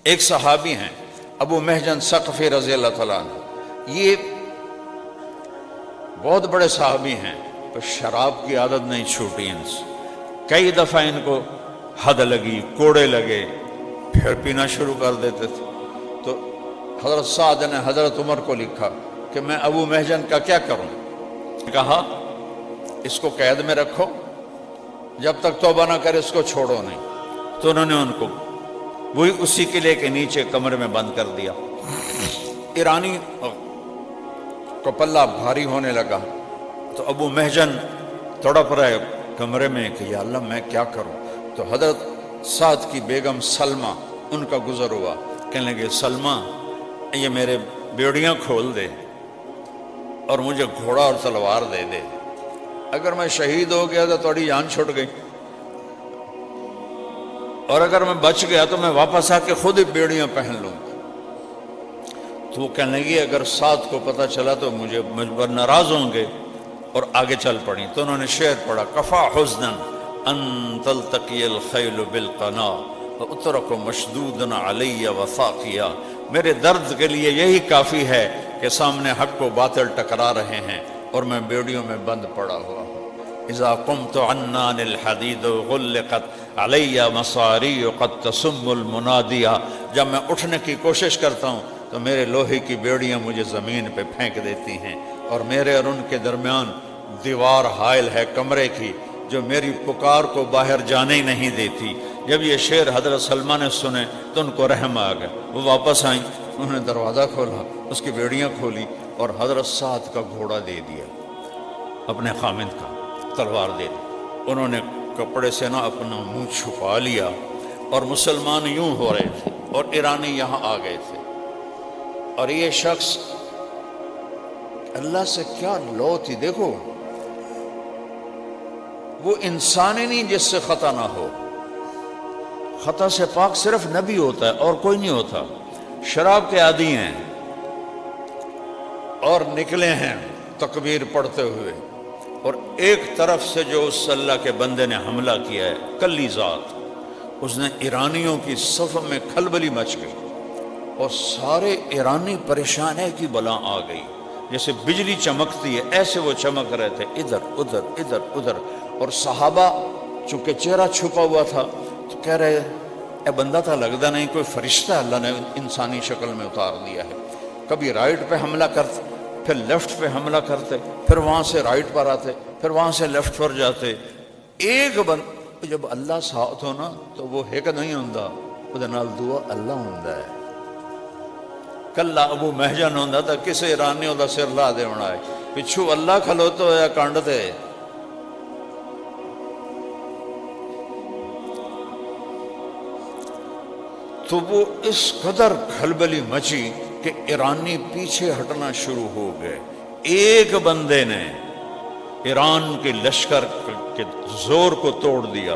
ایک صحابی ہیں ابو محجن ثقفی رضی اللہ تعالیٰ عنہ، یہ بہت بڑے صحابی ہیں، تو شراب کی عادت نہیں چھوٹی ان سے، کئی دفعہ ان کو حد لگی، کوڑے لگے، پھر پینا شروع کر دیتے تھے۔ تو حضرت سعد نے حضرت عمر کو لکھا کہ میں ابو محجن کا کیا کروں؟ کہا اس کو قید میں رکھو، جب تک توبہ نہ کرے اس کو چھوڑو نہیں۔ تو انہوں نے ان کو وہی اسی قلعے کے نیچے کمرے میں بند کر دیا۔ ایرانی کو پلہ بھاری ہونے لگا تو ابو محجن تڑپ رہے کمرے میں کہ یا اللہ میں کیا کروں؟ تو حضرت سعد کی بیگم سلمہ ان کا گزر ہوا، کہنے لگے سلمہ یہ میرے بیڑیاں کھول دے اور مجھے گھوڑا اور تلوار دے دے، اگر میں شہید ہو گیا تو تھوڑی جان چھوٹ گئی، اور اگر میں بچ گیا تو میں واپس آ کے خود ہی بیڑیاں پہن لوں گا۔ تو وہ کہنے لگی اگر سعد کو پتہ چلا تو مجھ پر ناراض ہوں گے، اور آگے چل پڑی۔ تو انہوں نے شعر پڑھا کفا حزنا ان تلتقی الخیل بالقنا واترک مشدودا علی وثاقیا، میرے درد کے لیے یہی کافی ہے کہ سامنے حق و باطل ٹکرا رہے ہیں اور میں بیڑیوں میں بند پڑا ہوا ہوں۔ اذا قمت عنان الحدید غلقت علی مصاری قد تسم المنادیا، جب میں اٹھنے کی کوشش کرتا ہوں تو میرے لوہے کی بیڑیاں مجھے زمین پہ پھینک دیتی ہیں، اور میرے اور ان کے درمیان دیوار حائل ہے کمرے کی جو میری پکار کو باہر جانے ہی نہیں دیتی۔ جب یہ شعر حضرت سلمہ نے سنے تو ان کو رحم آ گیا، وہ واپس آئیں، انہوں نے دروازہ کھولا، اس کی بیڑیاں کھولی اور حضرت سعد کا گھوڑا دے دیا، اپنے خامند کا تلوار دے دی۔ انہوں نے کپڑے سے نہ اپنا منہ چھپا لیا، اور مسلمان یوں ہو رہے تھے اور ایرانی یہاں آ گئے تھے، اور یہ شخص اللہ سے کیا لو تھی، دیکھو وہ انسان ہی نہیں جس سے خطا نہ ہو، خطا سے پاک صرف نبی ہوتا ہے اور کوئی نہیں ہوتا۔ شراب کے عادی ہیں اور نکلے ہیں تکبیر پڑھتے ہوئے، اور ایک طرف سے جو اس اللہ کے بندے نے حملہ کیا ہے کلی ذات، اس نے ایرانیوں کی صف میں کھلبلی مچ گئی اور سارے ایرانی پریشان ہے کہ بلا آ گئی، جیسے بجلی چمکتی ہے ایسے وہ چمک رہے تھے، ادھر ادھر ادھر ادھر۔ اور صحابہ چونکہ چہرہ چھپا ہوا تھا تو کہہ رہے اے بندہ تھا لگتا نہیں کوئی فرشتہ اللہ نے انسانی شکل میں اتار دیا ہے۔ کبھی رائٹ پہ حملہ کرتے، پھر لیفٹ پہ حملہ کرتے، پھر وہاں سے رائٹ پر آتے، پھر وہاں سے لیفٹ پر جاتے۔ ایک جب اللہ ساتھ ہو نا تو وہ ایک نہیں ہوتا، وہ نال دعا اللہ ہوتا ہے۔ کلا ابو محجن ہوتا تو کسی ایرانی ہوتا سر لا دے ہونا ہے، پچھو اللہ کھلوتے ہویا کانڈ دے۔ تو وہ اس قدر کھلبلی مچی کہ ایرانی پیچھے ہٹنا شروع ہو گئے۔ ایک بندے نے ایران کے لشکر کے زور کو توڑ دیا،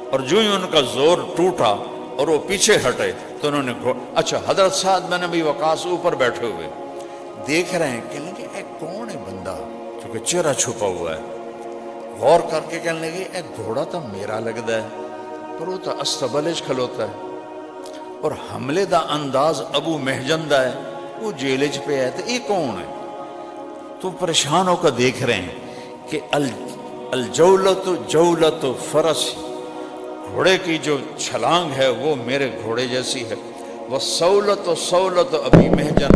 اور جو ہی ان کا زور ٹوٹا اور وہ پیچھے ہٹے تو انہوں نے اچھا حضرت سعد بن ابی وقاص اوپر بیٹھے ہوئے دیکھ رہے ہیں، کہنے لگے اے کون ہے بندہ، کیونکہ چہرہ چھپا ہوا ہے، غور کر کے کہنے لگے اے گھوڑا تو میرا لگتا ہے پر وہ تو استبلج کھلوتا ہے، اور حملے دا انداز ابو محجن دا ہے، وہ جیلج پہ ہے، تو یہ کون ہے؟ تو پریشان ہو کر دیکھ رہے ہیں کہ الجولت جولت فرس، گھوڑے کی جو چھلانگ ہے وہ میرے گھوڑے جیسی ہے، وہ سولت سولت ابی محجن،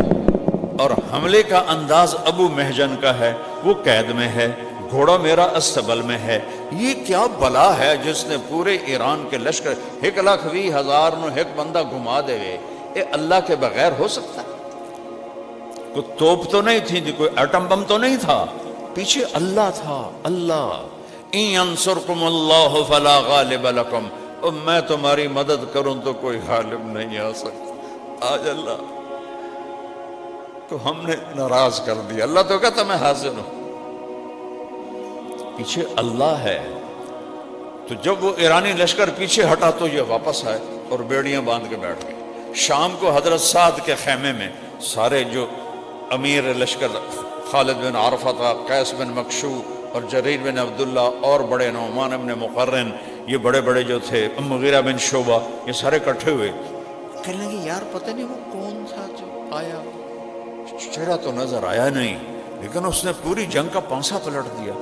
اور حملے کا انداز ابو محجن کا ہے، وہ قید میں ہے، گھوڑا میرا استبل میں ہے۔ یہ کیا بلا ہے جس نے پورے ایران کے لشکر 1,20,000 نو ایک بندہ گھما دے گئے؟ یہ اللہ کے بغیر ہو سکتا ہے؟ کوئی توپ تو نہیں تھی، کوئی ایٹم بم تو نہیں تھا، پیچھے اللہ تھا۔ اللہ ان ینصرکم اللہ فلا غالب لکم، اور میں تمہاری مدد کروں تو کوئی غالب نہیں آ سکتا۔ آج اللہ تو ہم نے ناراض کر دیا، اللہ تو کہتا میں حاضر ہوں، پیچھے اللہ ہے۔ تو جب وہ ایرانی لشکر پیچھے ہٹا تو یہ واپس آئے اور بیڑیاں باندھ کے بیٹھ گئے۔ شام کو حضرت سعد کے خیمے میں سارے جو امیر لشکر خالد بن عرفہ، قیس بن مکشو اور جریر بن عبداللہ اور بڑے نعمان بن مقرن، یہ بڑے بڑے جو تھے، مغیرہ بن شعبہ، یہ سارے اکٹھے ہوئے کہنے لگے یار پتہ نہیں وہ کون تھا جو آیا، چہرہ تو نظر آیا نہیں، لیکن اس نے پوری جنگ کا پانسا پلٹ دیا۔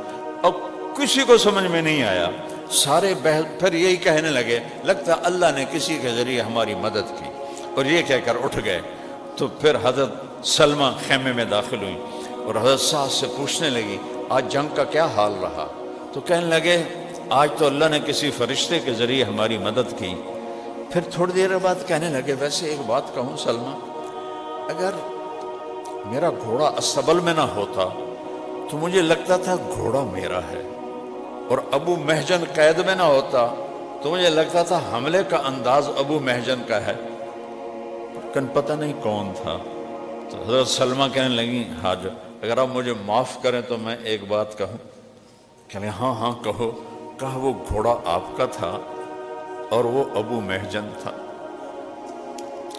اب کسی کو سمجھ میں نہیں آیا، سارے پھر یہی کہنے لگے لگتا اللہ نے کسی کے ذریعے ہماری مدد کی، اور یہ کہہ کر اٹھ گئے۔ تو پھر حضرت سلمہ خیمے میں داخل ہوئی اور حضرت سعد سے پوچھنے لگی آج جنگ کا کیا حال رہا؟ تو کہنے لگے آج تو اللہ نے کسی فرشتے کے ذریعے ہماری مدد کی۔ پھر تھوڑی دیر بعد کہنے لگے ویسے ایک بات کہوں سلمہ، اگر میرا گھوڑا استبل میں نہ ہوتا تو مجھے لگتا تھا گھوڑا میرا ہے، اور ابو محجن قید میں نہ ہوتا تو مجھے لگتا تھا حملے کا انداز ابو محجن کا ہے، لیکن پتہ نہیں کون تھا۔ تو حضرت سلمہ کہنے لگی حاج اگر آپ مجھے معاف کریں تو میں ایک بات کہوں؟ کہنے ہاں ہاں کہو۔ کہا وہ گھوڑا آپ کا تھا اور وہ ابو محجن تھا،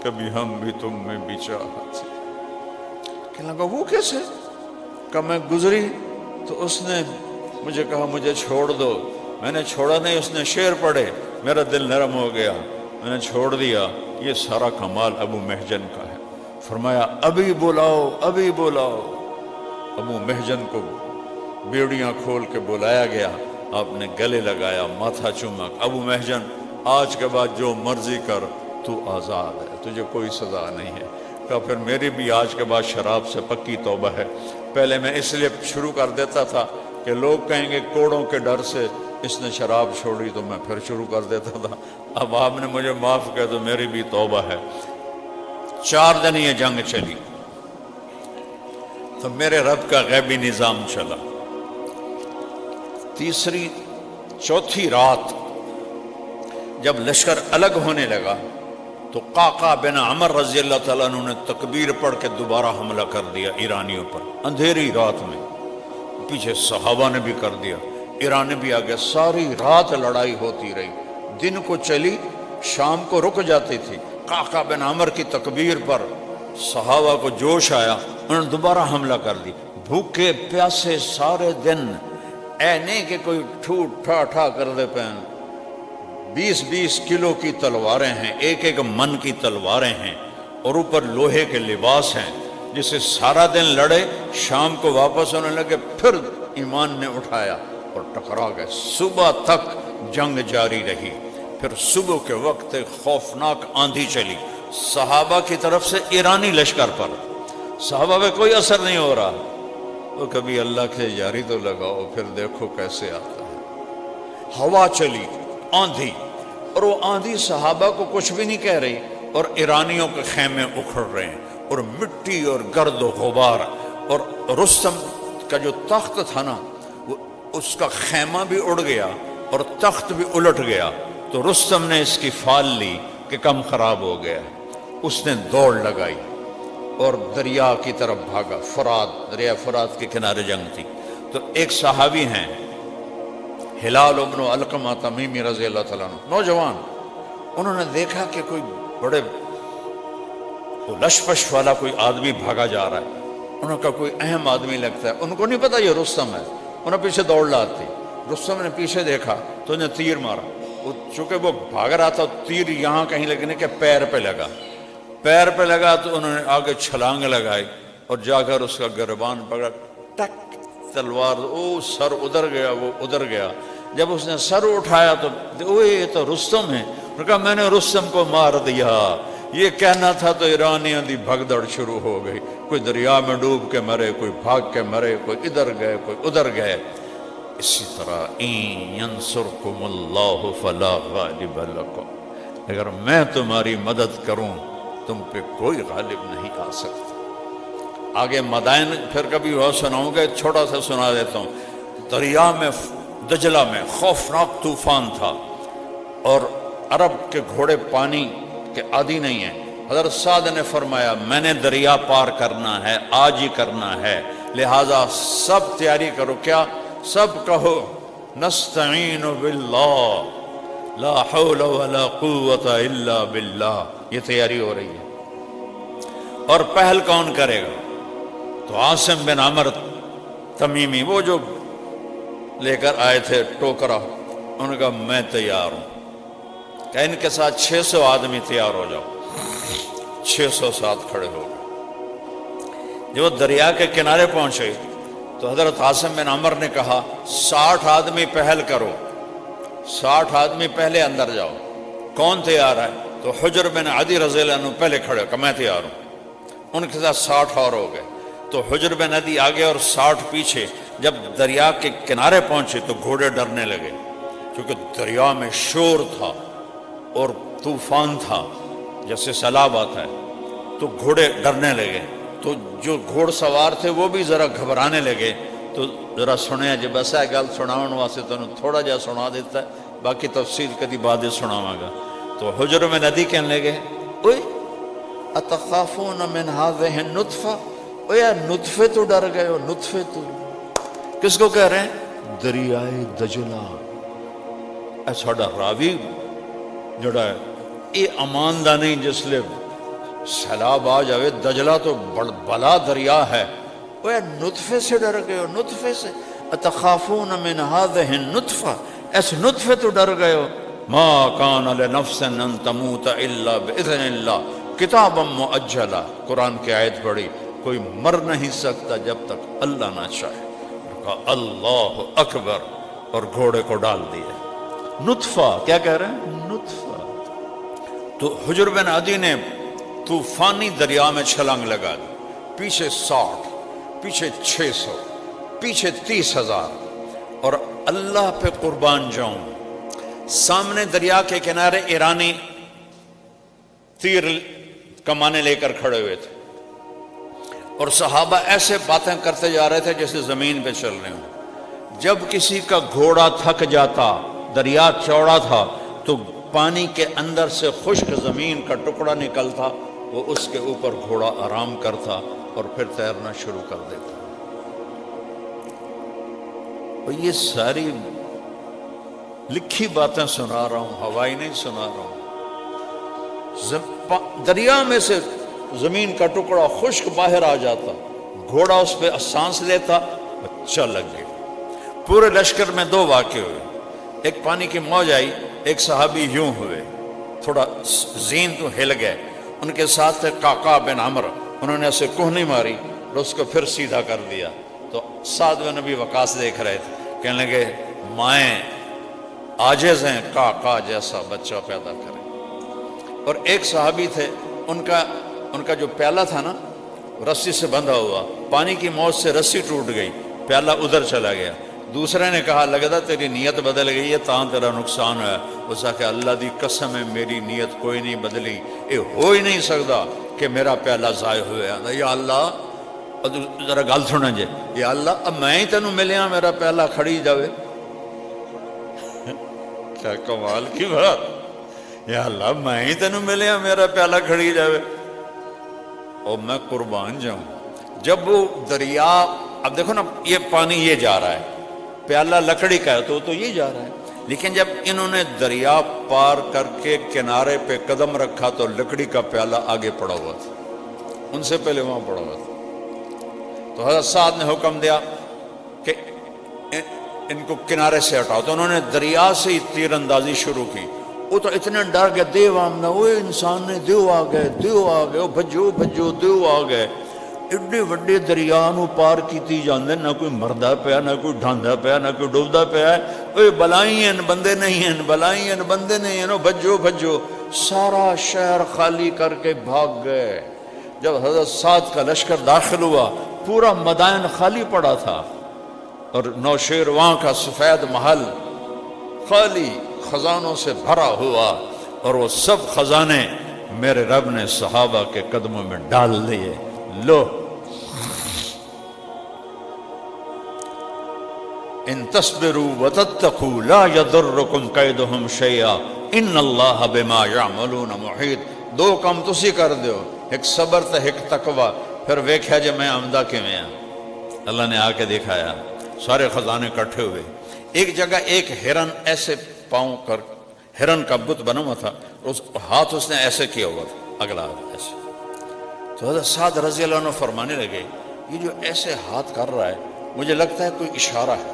کبھی ہم بھی تم میں بچا تھے۔ کہنے لگا وہ کیسے؟ کہ میں گزری تو اس نے مجھے کہا مجھے چھوڑ دو، میں نے چھوڑا نہیں، اس نے شعر پڑھے، میرا دل نرم ہو گیا، میں نے چھوڑ دیا، یہ سارا کمال ابو محجن کا ہے۔ فرمایا ابھی بلاؤ ابھی بلاؤ۔ ابو محجن کو بیڑیاں کھول کے بلایا گیا، آپ نے گلے لگایا، ماتھا چوما، ابو محجن آج کے بعد جو مرضی کر، تو آزاد ہے، تجھے کوئی سزا نہیں ہے۔ کہا پھر میری بھی آج کے بعد شراب سے پکی توبہ ہے، پہلے میں اس لیے شروع کر دیتا تھا کہ لوگ کہیں گے کوڑوں کے ڈر سے اس نے شراب چھوڑی، تو میں پھر شروع کر دیتا تھا، اب آپ نے مجھے معاف کیا تو میری بھی توبہ ہے۔ 4 دن یہ جنگ چلی تو میرے رب کا غیبی نظام چلا۔ چوتھی رات جب لشکر الگ ہونے لگا تو قعقاع بن عمر رضی اللہ تعالیٰ عنہ نے تکبیر پڑھ کے دوبارہ حملہ کر دیا ایرانیوں پر، اندھیری رات میں، پیچھے صحابہ نے بھی کر دیا، ایرانی بھی آگے، ساری رات لڑائی ہوتی رہی، دن کو چلی، شام کو رک جاتی تھی۔ قعقاع بن عمر کی تکبیر پر صحابہ کو جوش آیا، انہوں نے دوبارہ حملہ کر دی، بھوکے پیاسے سارے دن، اے نہیں کہ کوئی ٹھوٹ ٹھا ٹھا کر دے پین، 20-20 کلو کی تلواریں ہیں، ایک ایک من کی تلواریں ہیں، اور اوپر لوہے کے لباس ہیں، جسے سارا دن لڑے، شام کو واپس ہونے لگے، پھر ایمان نے اٹھایا اور ٹکرا گئے۔ صبح تک جنگ جاری رہی، پھر صبح کے وقت ایک خوفناک آندھی چلی صحابہ کی طرف سے ایرانی لشکر پر، صحابہ پہ کوئی اثر نہیں ہو رہا، وہ کبھی اللہ کے جاری تو لگاؤ پھر دیکھو کیسے آتا ہے۔ ہوا چلی، آندھی، اور وہ آندھی صحابہ کو کچھ بھی نہیں کہہ رہی، اور ایرانیوں کے خیمے اکھڑ رہے ہیں، اور مٹی اور گرد و غبار، اور رستم کا جو تخت تھا نا اس کا خیمہ بھی اڑ گیا اور تخت بھی الٹ گیا، تو رستم نے اس کی فال لی کہ کم خراب ہو گیا، اس نے دوڑ لگائی اور دریا کی طرف بھاگا، فرات، دریا فرات کے کنارے جنگ تھی۔ تو ایک صحابی ہیں ہلال ابن علقمہ تمیمی رضی اللہ تعالیٰ عنہ، نوجوان، انہوں نے دیکھا کہ کوئی بڑے لشپش والا کوئی آدمی بھاگا جا رہا ہے، انہوں نے کہا کوئی اہم آدمی لگتا ہے، ان کو نہیں پتا یہ رستم ہے، انہوں نے پیچھے دوڑ لاتی، رستم نے پیچھے دیکھا تو انہیں تیر مارا، چونکہ وہ بھاگ رہا تھا، تیر یہاں کہیں لگنے کے پیر پہ لگا، پیر پہ لگا تو انہوں نے آگے چھلانگ لگائی اور جا کر اس کا گربان پکڑا، ٹک، تلوار، او سر ادھر گیا، وہ ادھر گیا۔ جب اس نے سر اٹھایا تو یہ تو رستم ہے، انہوں نے کہا میں نے رستم کو مار دیا، یہ کہنا تھا تو ایرانیوں دی بھگدڑ شروع ہو گئی، کوئی دریا میں ڈوب کے مرے، کوئی بھاگ کے مرے، کوئی ادھر گئے، کوئی ادھر گئے۔ اسی طرح این ینصرکم اللہ فلا غالب لکم، اگر میں تمہاری مدد کروں تم پہ کوئی غالب نہیں آ سکتا۔ آگے مدائن پھر کبھی وہ سناؤں گا، چھوٹا سا سنا دیتا ہوں۔ دریا میں دجلہ میں خوفناک طوفان تھا اور عرب کے گھوڑے پانی کے عادی نہیں ہیں، حضرت سعد نے فرمایا میں نے دریا پار کرنا ہے، آج ہی کرنا ہے، لہٰذا سب تیاری کرو، کیا سب کہو نستعین باللہ لا حول ولا قوت الا باللہ، یہ تیاری ہو رہی ہے۔ اور پہل کون کرے گا؟ تو عاصم بن عمر تمیمی، وہ جو لے کر آئے تھے ٹوکرا، انہوں نے کہا میں تیار ہوں، کہ ان کے ساتھ 600 آدمی تیار ہو جاؤ۔ 600 ساتھ کھڑے ہو گئے۔ جب وہ دریا کے کنارے پہنچے تو حضرت عاصم بن عمر نے کہا 60 آدمی پہل کرو، 60 آدمی پہلے اندر جاؤ۔ کون تیار ہے؟ تو حجر بن عدی رضی اللہ عنہ پہلے کھڑے کہ میں تیار ہوں۔ ان کے ساتھ 60 اور ہو گئے، تو حجر بن عدی آگے اور 60 پیچھے۔ جب دریا کے کنارے پہنچے تو گھوڑے ڈرنے لگے، کیونکہ دریا میں شور تھا اور طوفان تھا، جیسے سیلاب آتا ہے، تو گھوڑے ڈرنے لگے۔ تو جو گھوڑ سوار تھے وہ بھی ذرا گھبرانے لگے۔ تو ذرا سنیا جب ایسا گل سناؤن واسطے تو تھوڑا جا سنا دیتا ہے، باقی تفصیل کدی بعد سناواں گا۔ تو حجر بن عدی کہنے لگے اوئے اتخافون من هذه النطفہ، اوئے نطفے تو ڈر گئے ہو؟ نطفے تو کس کو کہہ رہے ہیں؟ دریائے دجلہ۔ اے ساڈا راوی جڑا ہے یہ اماندہ نہیں، جس لئے سیلاب آ جاوے، دجلہ تو بلا دریا ہے، وہ نطفے سے ڈر گئے ہو؟ نطفے سے اتخافون من هذه النطفہ، اس نطفے تو ڈر گئے ہو؟ ما کان لنفس ان تموت الا باذن اللہ کتابا مؤجلا۔ قرآن کی آیت پڑھی، کوئی مر نہیں سکتا جب تک اللہ نہ چاہے۔ کہا اللہ اکبر، اور گھوڑے کو ڈال دیے۔ نطفہ کیا کہہ رہے ہیں؟ نطفہ۔ تو حجر بن عدی نے طوفانی دریا میں چھلانگ لگا دی، پیچھے 60، پیچھے 600، پیچھے 30,000، اور اللہ پہ قربان جاؤں سامنے دریا کے کنارے ایرانی تیر کمانے لے کر کھڑے ہوئے تھے، اور صحابہ ایسے باتیں کرتے جا رہے تھے جیسے زمین پہ چل رہے ہوں۔ جب کسی کا گھوڑا تھک جاتا، دریا چوڑا تھا، تو پانی کے اندر سے خشک زمین کا ٹکڑا نکلتا، وہ اس کے اوپر گھوڑا آرام کرتا اور پھر تیرنا شروع کر دیتا۔ اور یہ ساری لکھی باتیں سنا رہا ہوں، ہوائی نہیں سنا رہا ہوں۔ دریا میں سے زمین کا ٹکڑا خشک باہر آ جاتا، گھوڑا اس پہ سانس لیتا، چل لگ گئی۔ پورے لشکر میں 2 واقعے ہوئے، ایک پانی کی موج آئی، ایک صحابی یوں ہوئے، تھوڑا زین تو ہل گئے۔ ان کے ساتھ تھے قعقاع بن عمرو، انہوں نے اسے کوہنی ماری اور اس کو پھر سیدھا کر دیا۔ تو سعد بن ابی وقاص دیکھ رہے تھے، کہنے لگے مائیں عاجز ہیں، قعقاع جیسا بچہ پیدا کریں۔ اور ایک صحابی تھے، ان کا جو پیالہ تھا نا رسی سے بندھا ہوا، پانی کی موج سے رسی ٹوٹ گئی، پیالہ ادھر چلا گیا۔ دوسرے نے کہا لگتا تیری نیت بدل گئی ہے، تاں تیرا نقصان ہے۔ اس کہ اللہ دی قسم ہے میری نیت کوئی نہیں بدلی، یہ ہو ہی نہیں سکتا کہ میرا پیالہ ضائع ہوئے۔ یا اللہ، ذرا گل سنا جی، یا اللہ اب میں ہی تینوں ملیا میرا پیالہ کھڑی جاوے۔ کیا کمال کی بات، یا اللہ میں ہی تینوں ملیا میرا پیالہ کھڑی جاوے اور میں قربان جاؤں۔ جب وہ دریا، اب دیکھو نا یہ پانی یہ جا رہا ہے، پیالہ لکڑی کا ہے تو یہ جا رہا ہے، لیکن جب انہوں نے دریا پار کر کے کنارے پہ قدم رکھا تو لکڑی کا پیالہ آگے پڑا ہوا تھا، ان سے پہلے وہاں پڑا ہوا تھا۔ تو حضرت سعد نے حکم دیا کہ ان کو کنارے سے ہٹاؤ، تو انہوں نے دریا سے ہی تیر اندازی شروع کی۔ وہ تو اتنے ڈر گئے، دیو آمنا، وہ انسان نے دیو آ گئے، دیو آ گئے، بھجو بھجو دیو آ گئے۔ ایڈے وڈے دریا نو پار کیتی جاندے، نہ کوئی مردہ پیا، نہ کوئی ڈھاندا پیا، نہ کوئی ڈوبدا پیا، اے بلائی ہیں بندے نہیں ہیں، بلائی ہیں بندے نہیں ہیں، بھجو بھجو۔ سارا شہر خالی کر کے بھاگ گئے۔ جب حضرت سعد کا لشکر داخل ہوا، پورا مدائن خالی پڑا تھا، اور نوشیروان کا سفید محل خالی خزانوں سے بھرا ہوا، اور وہ سب خزانے میرے رب نے صحابہ کے قدموں میں ڈال دیے۔ لو ان تصبروا وتتقوا لا يضركم كيدهم شيئا ان اللہ بما يعملون محیط۔ 2 کام تسی کر دیو، ایک صبر تے ایک تقوی، پھر ویکھیا جے میں آمدہ کیویں ہاں۔ اللہ نے آ کے دکھایا، سارے خزانے کٹھے ہوئے۔ ایک جگہ ایک ہرن ایسے پاؤں کر، ہرن کا بت بنا ہوا تھا، ہاتھ اس نے ایسے کیا ہوا تھا، اگلا ایسے۔ تو حضرت سعد رضی اللہ عنہ فرمانے لگے یہ جو ایسے ہاتھ کر رہا ہے مجھے لگتا ہے کوئی اشارہ ہے۔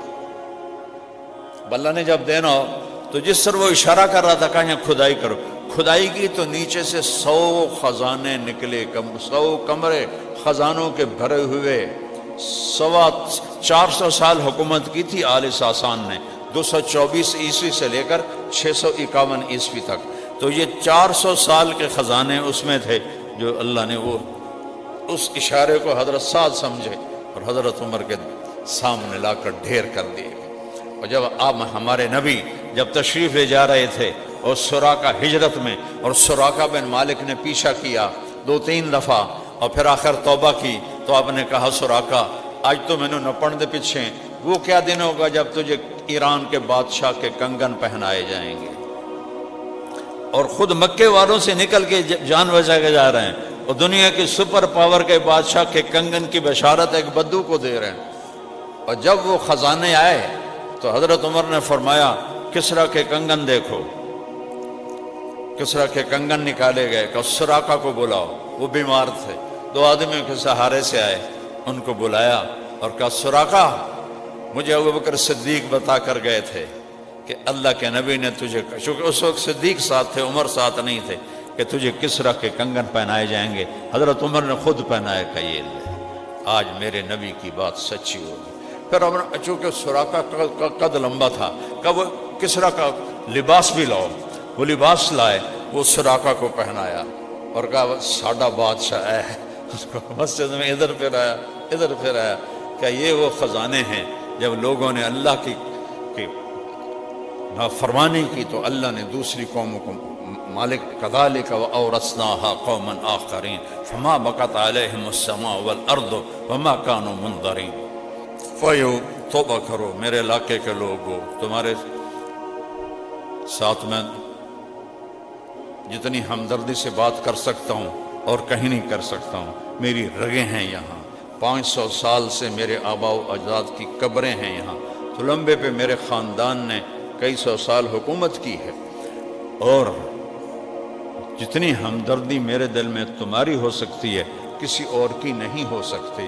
اللہ نے جب دینا ہو تو جس طرح وہ اشارہ کر رہا تھا کہا یہاں کھدائی کرو، کھدائی کی تو نیچے سے 100 خزانے نکلے، 100 کمرے خزانوں کے بھرے ہوئے۔ 400 سال حکومت کی تھی آل ساسان نے، 224 عیسوی سے لے کر 651 عیسوی تک، تو یہ 400 سال کے خزانے اس میں تھے، جو اللہ نے وہ اس اشارے کو حضرت سعد سمجھے اور حضرت عمر کے سامنے لا کر ڈھیر کر دیے۔ اور جب آپ ہمارے نبی جب تشریف لے جا رہے تھے اور سراقہ ہجرت میں، اور سراقہ بن مالک نے پیچھا کیا 2-3 دفعہ اور پھر آخر توبہ کی، تو آپ نے کہا سراقہ آج تو میں نے نپڑ دے پیچھے، وہ کیا دن ہوگا جب تجھے ایران کے بادشاہ کے کنگن پہنائے جائیں گے، اور خود مکے والوں سے نکل کے جان بچا کے جا رہے ہیں، اور دنیا کی سپر پاور کے بادشاہ کے کنگن کی بشارت ایک بدو کو دے رہے ہیں۔ اور جب وہ خزانے آئے تو حضرت عمر نے فرمایا کسریٰ کے کنگن دیکھو، کسریٰ کے کنگن نکالے گئے کہ سراقہ کو بلاؤ، وہ بیمار تھے، 2 آدمیوں کے سہارے سے آئے، ان کو بلایا اور کہا سراقہ مجھے ابوبکر صدیق بتا کر گئے تھے کہ اللہ کے نبی نے تجھے، چونکہ اس وقت صدیق ساتھ تھے، عمر ساتھ نہیں تھے، کہ تجھے کسریٰ کے کنگن پہنائے جائیں گے۔ حضرت عمر نے خود پہنائے کہ یہ لے، آج میرے نبی کی بات سچی ہوگی۔ پھر چونکہ سراقہ کا قد لمبا تھا، کہ وہ کسریٰ کا لباس بھی لاؤ، وہ لباس لائے، وہ سراقہ کو پہنایا اور کہا ساڈا بادشاہ ہے۔ اس کو مسجد میں ادھر پھر آیا، ادھر پھر آیا، کہ یہ وہ خزانے ہیں جب لوگوں نے اللہ کی نافرمانی کی تو اللہ نے دوسری قوموں کو مالک کذالک وَأَوْرَثْنَاهَا قَوْمًا آخَرِينَ فَمَا بَقَتْ عَلَيْهِمُ السَّمَاءُ وَالْأَرْضُ وَمَا كَانُوا مُنظَرِينَ۔ توبہ کرو میرے علاقے کے لوگو، تمہارے ساتھ میں جتنی ہمدردی سے بات کر سکتا ہوں اور کہیں نہیں کر سکتا ہوں، میری رگیں ہیں یہاں، 500 سال سے میرے آباء و اجداد کی قبریں ہیں یہاں، تلمبے پہ میرے خاندان نے کئی 100 سال حکومت کی ہے، اور جتنی ہمدردی میرے دل میں تمہاری ہو سکتی ہے کسی اور کی نہیں ہو سکتی۔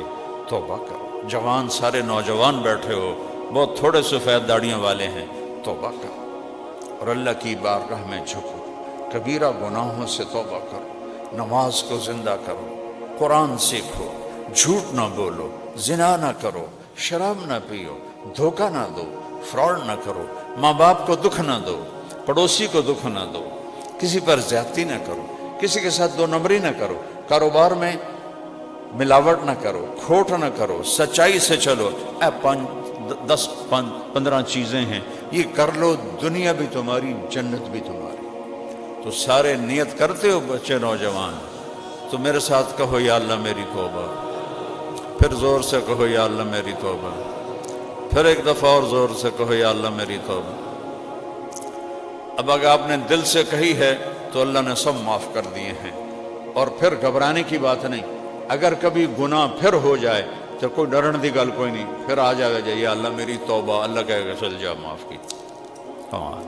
توبہ کرو۔ جوان سارے نوجوان بیٹھے ہو، بہت تھوڑے سفید داڑیاں والے ہیں، توبہ کرو اور اللہ کی بارگاہ میں جھکو، کبیرہ گناہوں سے توبہ کرو، نماز کو زندہ کرو، قرآن سیکھو، جھوٹ نہ بولو، زنا نہ کرو، شراب نہ پیو، دھوکہ نہ دو، فراڈ نہ کرو، ماں باپ کو دکھ نہ دو، پڑوسی کو دکھ نہ دو، کسی پر زیادتی نہ کرو، کسی کے ساتھ 2 نمبری نہ کرو، کاروبار میں ملاوٹ نہ کرو، کھوٹ نہ کرو، سچائی سے چلو۔ 10-15 چیزیں ہیں، یہ کر لو، دنیا بھی تمہاری، جنت بھی تمہاری۔ تو سارے نیت کرتے ہو بچے نوجوان، تو میرے ساتھ کہو یا اللہ میری توبہ، پھر زور سے کہو یا اللہ میری توبہ، پھر ایک دفعہ اور زور سے کہو یا اللہ میری توبہ۔ اب اگر آپ نے دل سے کہی ہے تو اللہ نے سب معاف کر دیے ہیں، اور پھر گھبرانے کی بات نہیں۔ اگر کبھی گناہ پھر ہو جائے تو کوئی ڈرن دی گل کوئی نہیں، پھر آ جائے گا یا اللہ میری توبہ، اللہ کہے گا چل جا معاف کی۔ ہاں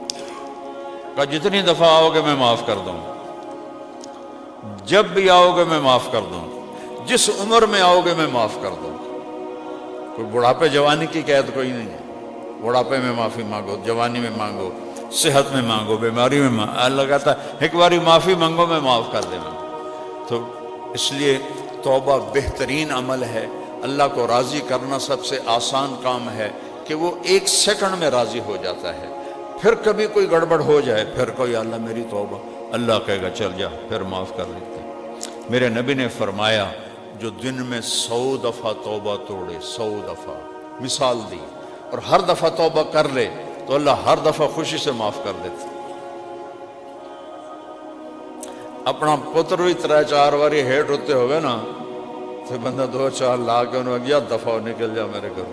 کہ جتنی دفعہ آؤ گے میں معاف کر دوں، جب بھی آؤ گے میں معاف کر دوں، جس عمر میں آؤ گے میں معاف کر دوں۔ کوئی بڑھاپے جوانی کی قید کوئی نہیں ہے، بڑھاپے میں معافی مانگو، جوانی میں مانگو، صحت میں مانگو، بیماری میں مانگو۔ اللہ کہتا ہے ایک باری معافی مانگو میں معاف کر دے گا۔ تو اس لیے توبہ بہترین عمل ہے، اللہ کو راضی کرنا سب سے آسان کام ہے کہ وہ 1 سیکنڈ میں راضی ہو جاتا ہے۔ پھر کبھی کوئی گڑبڑ ہو جائے، پھر کوئی اللہ میری توبہ، اللہ کہے گا چل جا، پھر معاف کر دیتے ہیں۔ میرے نبی نے فرمایا جو دن میں 100 دفعہ توبہ توڑے، 100 دفعہ مثال دی، اور ہر دفعہ توبہ کر لے تو اللہ ہر دفعہ خوشی سے معاف کر دیتے۔ اپنا پتر بھی 3-4 باری ہیٹ ہوتے ہوئے نا تو بندہ 2-4 لا کے انہوں نے دفعہ نکل جا میرے گھر۔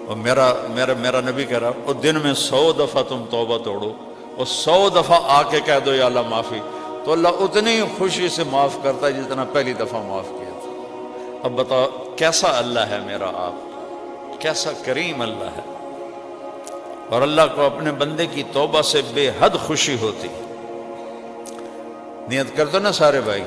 اور میرا نبی کہہ رہا اور دن میں 100 دفعہ تم توبہ توڑو اور 100 دفعہ آ کے کہہ دو یا اللہ معافی، تو اللہ اتنی خوشی سے معاف کرتا ہے جتنا پہلی دفعہ معاف کیا تھا۔ اب بتاؤ کیسا اللہ ہے میرا آپ، کیسا کریم اللہ ہے، اور اللہ کو اپنے بندے کی توبہ سے بے حد خوشی ہوتی۔ نیت کر دو نا سارے بھائی۔